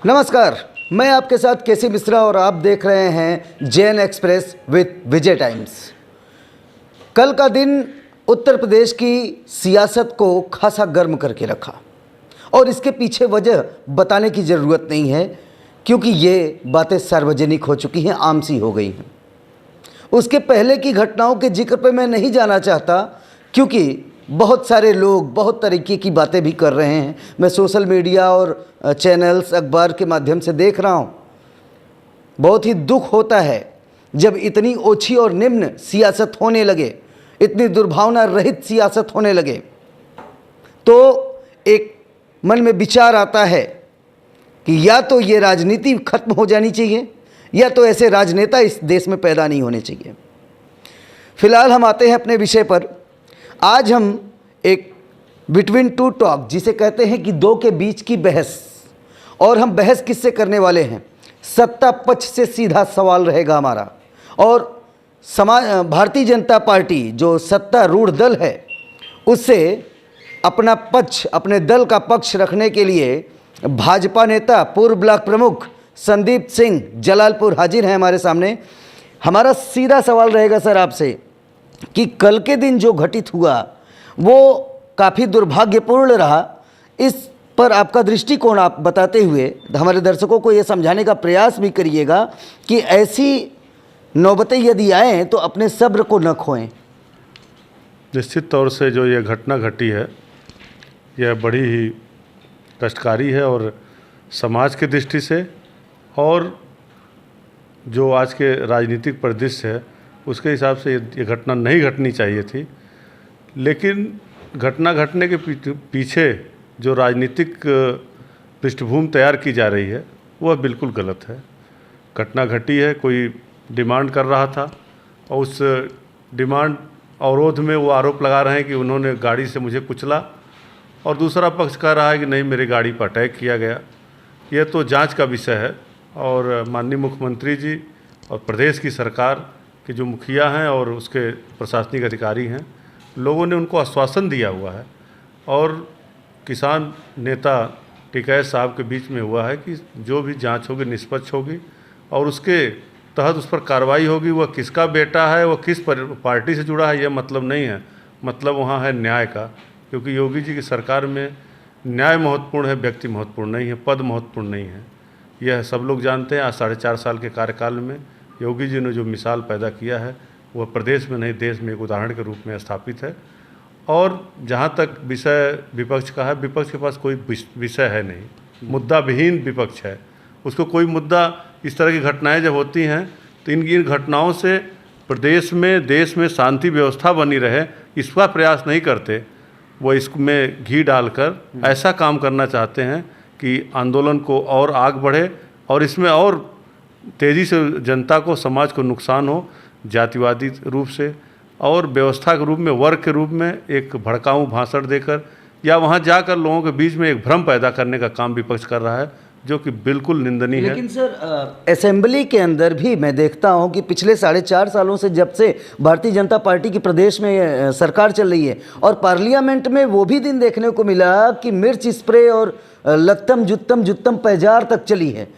नमस्कार, मैं आपके साथ केसी मिश्रा और आप देख रहे हैं JN express with Vijay times. कल का दिन उत्तर प्रदेश की सियासत को खासा गर्म करके रखा और इसके पीछे वजह बताने की ज़रूरत नहीं है क्योंकि ये बातें सार्वजनिक हो चुकी हैं, आम सी हो गई हैं। उसके पहले की घटनाओं के जिक्र पे मैं नहीं जाना चाहता क्योंकि बहुत सारे लोग बहुत तरीके की बातें भी कर रहे हैं। मैं सोशल मीडिया और चैनल्स अखबार के माध्यम से देख रहा हूँ। बहुत ही दुख होता है जब इतनी ओछी और निम्न सियासत होने लगे, इतनी दुर्भावना रहित सियासत होने लगे, तो एक मन में विचार आता है कि या तो ये राजनीति खत्म हो जानी चाहिए या तो ऐसे राजनेता इस देश में पैदा नहीं होने चाहिए। फिलहाल हम आते हैं अपने विषय पर। आज हम एक बिटवीन टू टॉक जिसे कहते हैं कि दो के बीच की बहस, और हम बहस किससे करने वाले हैं? सत्ता पक्ष से सीधा सवाल रहेगा हमारा। और भारतीय जनता पार्टी जो सत्तारूढ़ दल है उससे अपना पक्ष, अपने दल का पक्ष रखने के लिए भाजपा नेता पूर्व ब्लॉक प्रमुख संदीप सिंह जलालपुर हाजिर हैं हमारे सामने। हमारा सीधा सवाल रहेगा सर आपसे कि कल के दिन जो घटित हुआ वो काफ़ी दुर्भाग्यपूर्ण रहा। इस पर आपका दृष्टिकोण आप बताते हुए हमारे दर्शकों को ये समझाने का प्रयास भी करिएगा कि ऐसी नौबतें यदि आएँ तो अपने सब्र को न खोएं। निश्चित तौर से जो ये घटना घटी है यह बड़ी ही कष्टकारी है और समाज की दृष्टि से और जो आज के राजनीतिक परिदृश्य है उसके हिसाब से ये घटना नहीं घटनी चाहिए थी। लेकिन घटना घटने के पीछे जो राजनीतिक पृष्ठभूमि तैयार की जा रही है वह बिल्कुल गलत है। घटना घटी है, कोई डिमांड कर रहा था और उस डिमांड अवरोध में वो आरोप लगा रहे हैं कि उन्होंने गाड़ी से मुझे कुचला, और दूसरा पक्ष कह रहा है कि नहीं मेरी गाड़ी पर अटैक किया गया। यह तो जांच का विषय है और माननीय मुख्यमंत्री जी और प्रदेश की सरकार के जो मुखिया हैं और उसके प्रशासनिक अधिकारी हैं, लोगों ने उनको आश्वासन दिया हुआ है और किसान नेता टिकैत साहब के बीच में हुआ है कि जो भी जांच होगी निष्पक्ष होगी और उसके तहत उस पर कार्रवाई होगी। वह किसका बेटा है, वह किस पार्टी से जुड़ा है, यह मतलब नहीं है। मतलब वहाँ है न्याय का, क्योंकि योगी जी की सरकार में न्याय महत्वपूर्ण है, व्यक्ति महत्वपूर्ण नहीं है, पद महत्वपूर्ण नहीं है। यह सब लोग जानते हैं। आज 4.5 साल के कार्यकाल में योगी जी ने जो मिसाल पैदा किया है वह प्रदेश में नहीं देश में एक उदाहरण के रूप में स्थापित है। और जहाँ तक विषय विपक्ष का है, विपक्ष के पास कोई विषय है नहीं, मुद्दा विहीन विपक्ष है। उसको कोई मुद्दा, इस तरह की घटनाएं जब होती हैं तो इन घटनाओं से प्रदेश में देश में शांति व्यवस्था बनी रहे इसका प्रयास नहीं करते। वो इसमें घी डालकर ऐसा काम करना चाहते हैं कि आंदोलन को और आग बढ़े और इसमें और तेज़ी से जनता को, समाज को नुकसान हो, जातिवादी रूप से और व्यवस्था के रूप में, वर्ग के रूप में एक भड़काऊ भाषण देकर या वहाँ जाकर लोगों के बीच में एक भ्रम पैदा करने का काम विपक्ष कर रहा है, जो कि बिल्कुल निंदनीय है। लेकिन सर असेंबली के अंदर भी मैं देखता हूं कि पिछले 4.5 सालों से जब से भारतीय जनता पार्टी की प्रदेश में सरकार चल रही है और पार्लियामेंट में वो भी दिन देखने को मिला कि मिर्च स्प्रे और लत्तम जुत्तम पैजार तक चली है।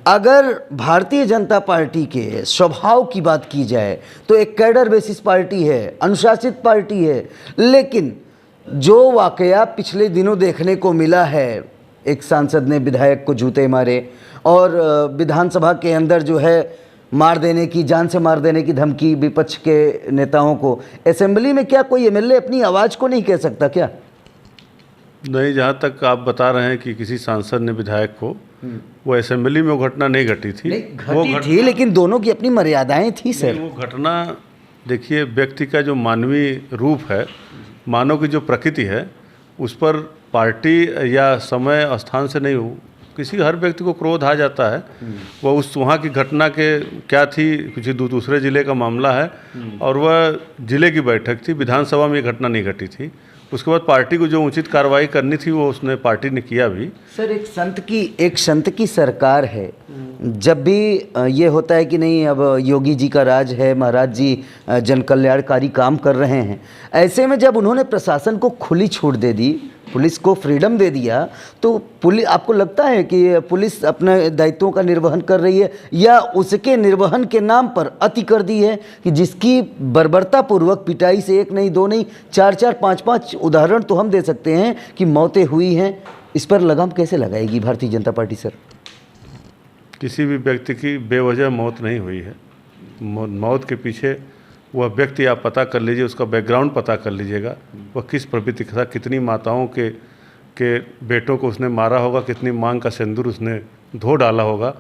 अगर भारतीय जनता पार्टी के स्वभाव की बात की जाए तो एक कैडर बेसिस पार्टी है, अनुशासित पार्टी है, लेकिन जो वाकया पिछले दिनों देखने को मिला है, एक सांसद ने विधायक को जूते मारे और विधानसभा के अंदर जो है मार देने की, जान से मार देने की धमकी विपक्ष के नेताओं को, असेंबली में क्या कोई एमएलए अपनी आवाज़ को नहीं कह सकता क्या? नहीं, जहाँ तक आप बता रहे हैं कि किसी सांसद ने विधायक को, वो असेंबली में वो घटना नहीं घटी थी। वो घटी लेकिन दोनों की अपनी मर्यादाएं थी सर। वो घटना देखिए, व्यक्ति का जो मानवीय रूप है, मानव की जो प्रकृति है, उस पर पार्टी या समय स्थान से नहीं हो, किसी हर व्यक्ति को क्रोध आ जाता है। वह उस वहाँ की घटना के क्या थी, किसी दूसरे ज़िले का मामला है और वह ज़िले की बैठक थी, विधानसभा में ये घटना नहीं घटी थी। उसके बाद पार्टी को जो उचित कार्रवाई करनी थी वो उसने पार्टी ने किया भी। सर एक संत की सरकार है, जब भी ये होता है कि नहीं अब योगी जी का राज है, महाराज जी जन कल्याणकारी काम कर रहे हैं, ऐसे में जब उन्होंने प्रशासन को खुली छूट दे दी पुलिस को फ्रीडम दे दिया, तो पुलिस, आपको लगता है कि पुलिस अपने दायित्वों का निर्वहन कर रही है या उसके निर्वहन के नाम पर अति कर दी है कि जिसकी बर्बरतापूर्वक पिटाई से एक नहीं, दो नहीं, चार चार, पाँच पाँच उदाहरण तो हम दे सकते हैं कि मौतें हुई हैं। इस पर लगाम कैसे लगाएगी भारतीय जनता पार्टी सर? किसी भी व्यक्ति की बेवजह मौत नहीं हुई है। मौत के पीछे वह व्यक्ति आप पता कर लीजिए, उसका बैकग्राउंड पता कर लीजिएगा, वह किस प्रवृत्ति का था, कितनी माताओं के बेटों को उसने मारा होगा, कितनी मांग का सिंदूर उसने धो डाला होगा,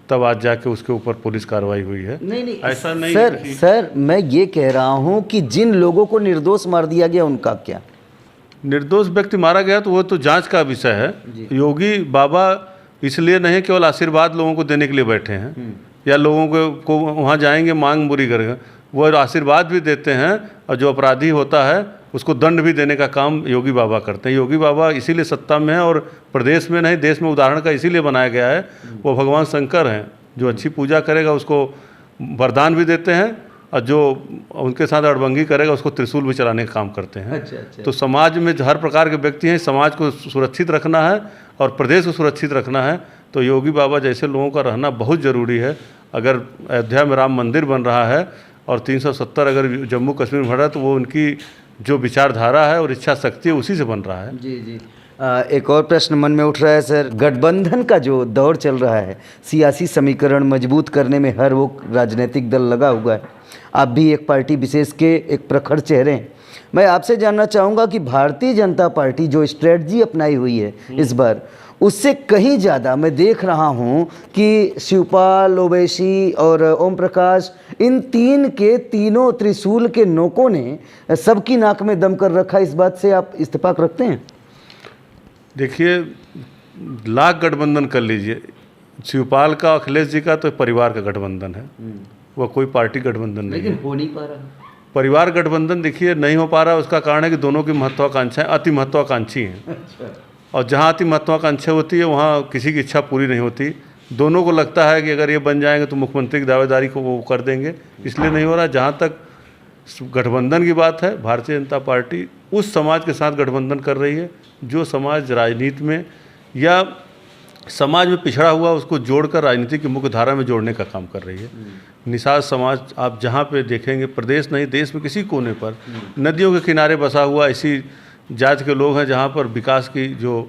तब आज जाके उसके ऊपर पुलिस कार्रवाई हुई है। नहीं ऐसा नहीं सर मैं ये कह रहा हूँ कि जिन लोगों को निर्दोष मार दिया गया उनका क्या? निर्दोष व्यक्ति मारा गया तो वो तो जांच का विषय है। योगी बाबा इसलिए नहीं केवल आशीर्वाद लोगों को देने के लिए बैठे हैं या लोगों को वहाँ जाएंगे मांग बुरी करेगा, वो आशीर्वाद भी देते हैं और जो अपराधी होता है उसको दंड भी देने का काम योगी बाबा करते हैं। योगी बाबा इसीलिए सत्ता में है और प्रदेश में नहीं, देश में उदाहरण का इसीलिए बनाया गया है। वो भगवान शंकर हैं, जो अच्छी पूजा करेगा उसको वरदान भी देते हैं और जो उनके साथ अड़बंगी करेगा उसको त्रिशूल भी चलाने का काम करते हैं। अच्छा। तो समाज में हर प्रकार के व्यक्ति हैं, समाज को सुरक्षित रखना है और प्रदेश को सुरक्षित रखना है, तो योगी बाबा जैसे लोगों का रहना बहुत ज़रूरी है। अगर अयोध्या में राम मंदिर बन रहा है और 370 अगर जम्मू कश्मीर में बढ़ा, तो वो उनकी जो विचारधारा है और इच्छा शक्ति है उसी से बन रहा है। जी। एक और प्रश्न मन में उठ रहा है सर, गठबंधन का जो दौर चल रहा है, सियासी समीकरण मजबूत करने में हर वो राजनीतिक दल लगा हुआ है, आप भी एक पार्टी विशेष के एक प्रखर चेहरे हैं। मैं आपसे जानना चाहूँगा कि भारतीय जनता पार्टी जो स्ट्रेटजी अपनाई हुई है इस बार, उससे कहीं ज़्यादा मैं देख रहा हूँ कि शिवपाल, ओवैसी और ओम प्रकाश, इन तीनों त्रिशूल के नोकों ने सबकी नाक में दम कर रखा। इस बात से आप इत्तेफाक रखते हैं? देखिए, लाख गठबंधन कर लीजिए, शिवपाल का अखिलेश जी का तो परिवार का गठबंधन है, वह कोई पार्टी गठबंधन नहीं है। लेकिन हो नहीं पा रहा परिवार गठबंधन देखिए नहीं हो पा रहा, उसका कारण है कि दोनों की महत्वाकांक्षाएं अति महत्वाकांक्षी हैं। और जहाँ अति महत्वाकांक्षा होती है वहाँ किसी की इच्छा पूरी नहीं होती। दोनों को लगता है कि अगर ये बन जाएंगे तो मुख्यमंत्री की दावेदारी को वो कर देंगे, इसलिए नहीं हो रहा। जहाँ तक गठबंधन की बात है, भारतीय जनता पार्टी उस समाज के साथ गठबंधन कर रही है जो समाज राजनीति में या समाज में पिछड़ा हुआ उसको जोड़कर राजनीति की मुख्य धारा में जोड़ने का काम कर रही है। निषाद समाज आप जहाँ पे देखेंगे, प्रदेश नहीं देश में किसी कोने पर नदियों के किनारे बसा हुआ ऐसी जाति के लोग हैं जहाँ पर विकास की जो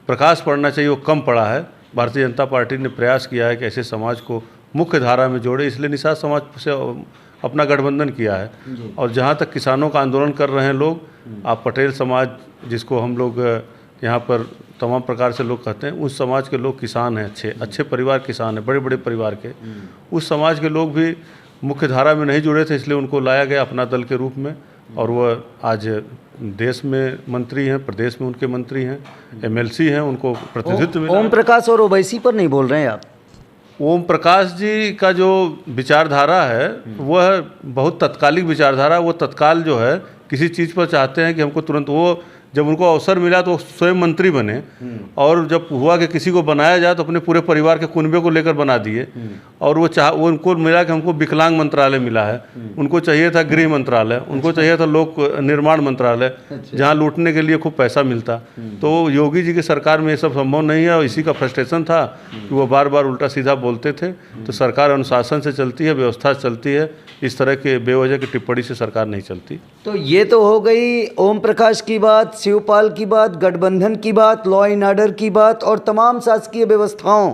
प्रकाश पड़ना चाहिए वो कम पड़ा है। भारतीय जनता पार्टी ने प्रयास किया है कि ऐसे समाज को मुख्य धारा में जोड़े, इसलिए निषाद समाज से अपना गठबंधन किया है। और जहाँ तक किसानों का आंदोलन कर रहे हैं लोग, आप पटेल समाज जिसको हम लोग यहाँ पर तमाम प्रकार से लोग कहते हैं, उस समाज के लोग किसान हैं, अच्छे परिवार किसान हैं, बड़े बड़े परिवार के। उस समाज के लोग भी मुख्य धारा में नहीं जुड़े थे, इसलिए उनको लाया गया अपना दल के रूप में और वह आज देश में मंत्री हैं, प्रदेश में उनके मंत्री हैं, एमएलसी हैं, उनको प्रतिनिधित्व मिला। ओम प्रकाश और ओवैसी पर नहीं बोल रहे हैं आप? ओम प्रकाश जी का जो विचारधारा है वह बहुत तत्कालिक विचारधारा, वो तत्काल जो है किसी चीज़ पर चाहते हैं कि हमको तुरंत, वो जब उनको अवसर मिला तो स्वयं मंत्री बने और जब हुआ कि किसी को बनाया जाए तो अपने पूरे परिवार के कुनबे को लेकर बना दिए। और वो उनको मिला कि हमको विकलांग मंत्रालय मिला है, उनको चाहिए था गृह मंत्रालय, उनको चाहिए था लोक निर्माण मंत्रालय, जहाँ लूटने के लिए खूब पैसा मिलता। तो योगी जी की सरकार में ये सब संभव नहीं है और इसी का फ्रस्ट्रेशन था कि वो बार बार उल्टा सीधा बोलते थे। तो सरकार अनुशासन से चलती है, व्यवस्था से चलती है, इस तरह के बेवजह की टिप्पणी से सरकार नहीं चलती। तो ये तो हो गई ओम प्रकाश की बात, शिवपाल की बात, गठबंधन की बात, लॉ एंड ऑर्डर की बात और तमाम शासकीय व्यवस्थाओं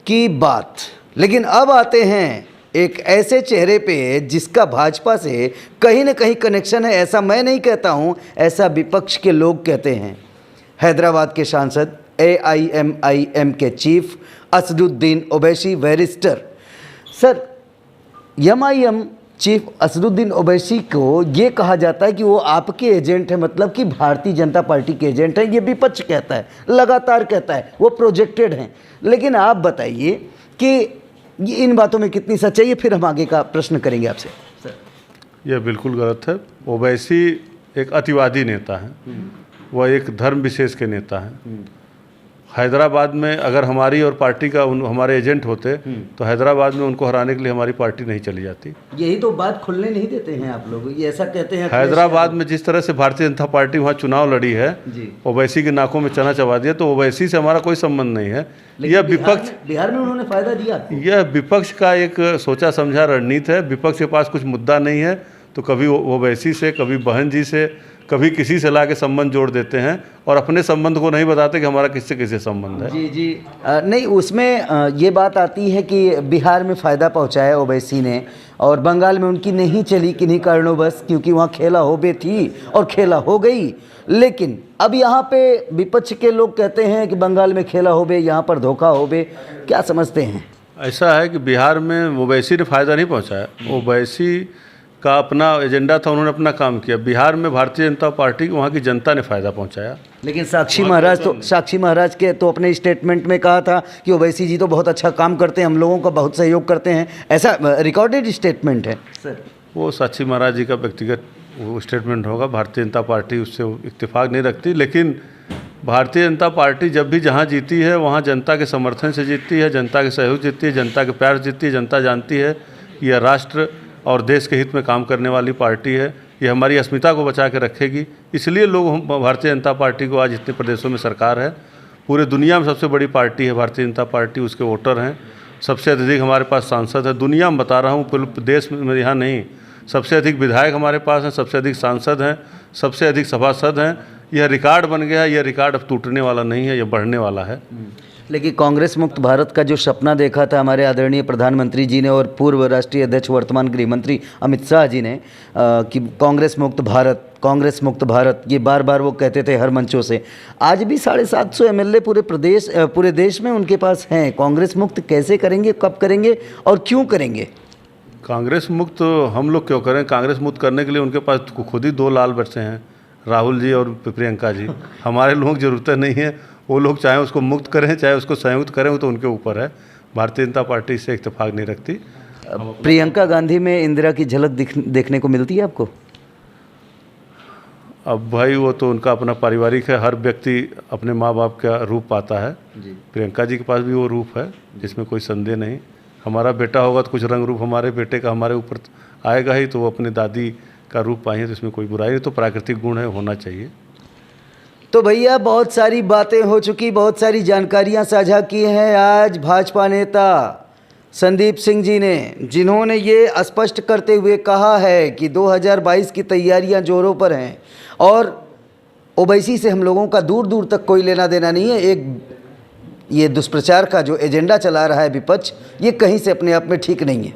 की बात। लेकिन अब आते हैं एक ऐसे चेहरे पे जिसका भाजपा से कहीं ना कहीं कनेक्शन है। ऐसा मैं नहीं कहता हूँ, ऐसा विपक्ष के लोग कहते हैं। हैदराबाद के सांसद, AIMIM के chief Asaduddin Owaisi barrister. Sir, MIM chief Asaduddin Owaisi को ये कहा जाता है कि वो आपके एजेंट है, मतलब कि भारतीय जनता पार्टी के एजेंट हैं। ये विपक्ष कहता है, लगातार कहता है, वो प्रोजेक्टेड हैं। लेकिन आप बताइए कि इन बातों में कितनी सच्चाई है, फिर हम आगे का प्रश्न करेंगे आपसे। यह बिल्कुल गलत है। ओवैसी एक अतिवादी नेता है, वह एक धर्म विशेष के नेता हैं। हैदराबाद में अगर हमारी और पार्टी का हमारे एजेंट होते तो हैदराबाद में उनको हराने के लिए हमारी पार्टी नहीं चली जाती। यही तो बात खुलने नहीं देते हैं आप लोग, ये ऐसा कहते हैं। हैदराबाद में जिस तरह से भारतीय जनता पार्टी वहाँ चुनाव लड़ी है, जी, ओवैसी के नाकों में चना चबा दिया, तो ओवैसी से हमारा कोई संबंध नहीं है। यह विपक्ष, बिहार में उन्होंने फायदा दिया आपको? यह विपक्ष का एक सोचा समझा रणनीति है। विपक्ष के पास कुछ मुद्दा नहीं है तो कभी ओवैसी से, कभी बहन जी से, कभी किसी से ला के संबंध जोड़ देते हैं और अपने संबंध को नहीं बताते कि हमारा किससे किससे संबंध है। जी जी, नहीं उसमें ये बात आती है कि बिहार में फ़ायदा पहुंचाया ओवैसी ने और बंगाल में उनकी नहीं चली किन्हीं कारणों बस, क्योंकि वहाँ खेला होबे थी और खेला हो गई। लेकिन अब यहाँ पे विपक्ष के लोग कहते हैं कि बंगाल में खेला होबे, यहाँ पर धोखा होबे, क्या समझते हैं? ऐसा है कि बिहार में ओवैसी ने फ़ायदा नहीं पहुंचाया, ओवैसी का अपना एजेंडा था, उन्होंने अपना काम किया। बिहार में भारतीय जनता पार्टी वहाँ की जनता ने फ़ायदा पहुंचाया। लेकिन साक्षी महाराज के तो अपने स्टेटमेंट में कहा था कि ओवैसी जी तो बहुत अच्छा काम करते हैं, हम लोगों का बहुत सहयोग करते हैं, ऐसा रिकॉर्डेड स्टेटमेंट है सर। वो साक्षी महाराज जी का व्यक्तिगत वो स्टेटमेंट होगा, भारतीय जनता पार्टी उससे इत्तेफाक नहीं रखती। लेकिन भारतीय जनता पार्टी जब भी जहाँ जीती है वहाँ जनता के समर्थन से जीतती है, जनता के सहयोग जीतती है, जनता के प्यार जीतती है। जनता जानती है कि यह राष्ट्र और देश के हित में काम करने वाली पार्टी है, ये हमारी अस्मिता को बचा के रखेगी। इसलिए लोग भारतीय जनता पार्टी को, आज इतने प्रदेशों में सरकार है, पूरे दुनिया में सबसे बड़ी पार्टी है भारतीय जनता पार्टी, उसके वोटर हैं, सबसे अधिक हमारे पास सांसद है। दुनिया में बता रहा हूँ, पूरे देश में यहाँ नहीं, सबसे अधिक विधायक हमारे पास हैं, सबसे अधिक सांसद हैं, सबसे अधिक सभासद हैं। यह रिकॉर्ड बन गया है, यह रिकॉर्ड अब टूटने वाला नहीं है, यह बढ़ने वाला है। लेकिन कांग्रेस मुक्त भारत का जो सपना देखा था हमारे आदरणीय प्रधानमंत्री जी ने और पूर्व राष्ट्रीय अध्यक्ष वर्तमान गृह मंत्री अमित शाह जी ने कि कांग्रेस मुक्त भारत, ये बार बार वो कहते थे हर मंचों से। आज भी 750 MLA पूरे देश में उनके पास हैं। कांग्रेस मुक्त कैसे करेंगे, कब करेंगे और क्यों करेंगे? कांग्रेस मुक्त हम लोग क्यों करें? कांग्रेस मुक्त करने के लिए उनके पास खुद ही 2 लाल बच्चे हैं, राहुल जी और प्रियंका जी। हमारे लोग ज़रूरत नहीं है, वो लोग चाहे उसको मुक्त करें चाहे उसको संयुक्त करें, वो तो उनके ऊपर है। भारतीय जनता पार्टी इससे इत्तेफाक नहीं रखती। प्रियंका गांधी में इंदिरा की झलक देखने को मिलती है आपको? अब भाई वो तो उनका अपना पारिवारिक है, हर व्यक्ति अपने माँ बाप का रूप पाता है। प्रियंका जी के पास भी वो रूप है, जिसमें कोई संदेह नहीं। हमारा बेटा होगा तो कुछ रंग रूप हमारे बेटे का हमारे ऊपर आएगा ही, तो वो अपनी दादी का रूप पाई है, तो इसमें कोई बुराई नहीं, तो प्राकृतिक गुण है, होना चाहिए। तो भैया बहुत सारी बातें हो चुकी, बहुत सारी जानकारियां साझा की हैं आज भाजपा नेता संदीप सिंह जी ने, जिन्होंने ये स्पष्ट करते हुए कहा है कि 2022 की तैयारियां जोरों पर हैं और ओवैसी से हम लोगों का दूर दूर तक कोई लेना देना नहीं है। ये दुष्प्रचार का जो एजेंडा चला रहा है विपक्ष, ये कहीं से अपने आप में ठीक नहीं है।